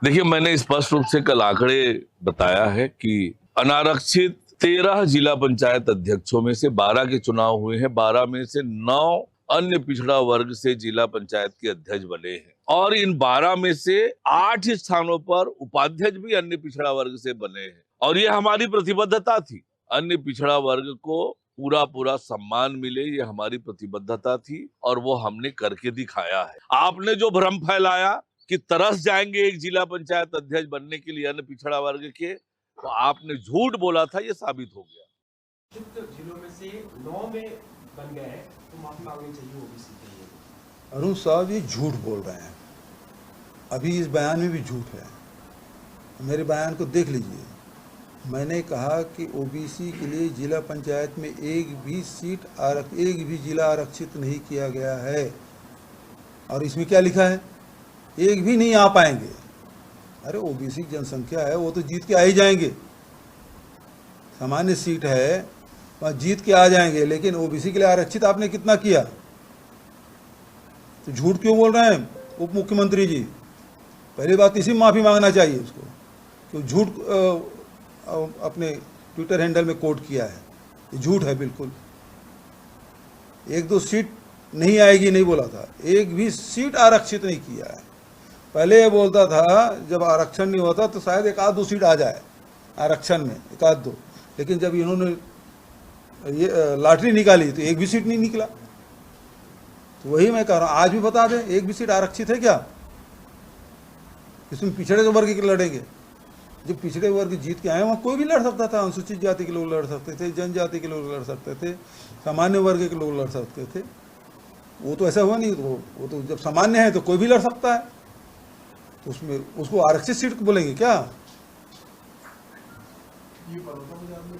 देखिए, मैंने स्पष्ट रूप से कल आंकड़े बताया है कि अनारक्षित 13 जिला पंचायत अध्यक्षों में से 12 के चुनाव हुए हैं। 12 में से 9 अन्य पिछड़ा वर्ग से जिला पंचायत के अध्यक्ष बने हैं और इन 12 में से 8 स्थानों पर उपाध्यक्ष भी अन्य पिछड़ा वर्ग से बने हैं और ये हमारी प्रतिबद्धता थी। अन्य पिछड़ा वर्ग को पूरा पूरा सम्मान मिले, ये हमारी प्रतिबद्धता थी और वो हमने करके दिखाया है। आपने जो भ्रम फैलाया कि तरस जाएंगे एक जिला पंचायत अध्यक्ष बनने के लिए अन्य पिछड़ा वर्ग के, तो आपने झूठ बोला था, ये साबित हो गया। जिलों में से 9 में बन गए हैं, तो माफी मांगनी चाहिए ओबीसी के लिए। अरुण साहब ये झूठ बोल रहे हैं, अभी इस बयान में भी झूठ है। मेरे बयान को देख लीजिए, मैंने कहा कि ओबीसी के लिए जिला पंचायत में एक भी जिला आरक्षित नहीं किया गया है। और इसमें क्या लिखा है? एक भी नहीं आ पाएंगे। अरे ओबीसी की जनसंख्या है, वो तो जीत के आ ही जाएंगे। सामान्य सीट है, वहाँ जीत के आ जाएंगे, लेकिन ओबीसी के लिए आरक्षित आपने कितना किया? तो झूठ क्यों बोल रहे हैं उप मुख्यमंत्री जी? पहली बात इसी में माफ़ी मांगना चाहिए उसको, तो झूठ अपने ट्विटर हैंडल में कोट किया है। ये झूठ है बिल्कुल। 1-2 सीट नहीं आएगी नहीं बोला था, एक भी सीट आरक्षित नहीं किया है। पहले ये बोलता था जब आरक्षण नहीं होता तो शायद 1-2 सीट आ जाए आरक्षण में, 1-2, लेकिन जब इन्होंने ये लॉटरी निकाली तो एक भी सीट नहीं निकला। तो वही मैं कह रहा हूँ, आज भी बता दें एक भी सीट आरक्षित है क्या? इसमें पिछड़े वर्ग के लड़ेंगे। जब पिछड़े वर्ग जीत के आए वहाँ कोई भी लड़ सकता था। अनुसूचित जाति के लोग लड़ सकते थे, जनजाति के लोग लड़ सकते थे, सामान्य वर्ग के लोग लड़ सकते थे। वो तो ऐसा हुआ नहीं। वो तो जब सामान्य है तो कोई भी लड़ सकता है, तो उसमें उसको आरक्षित सीट बोलेंगे क्या? ये बड़ौदा बाजार में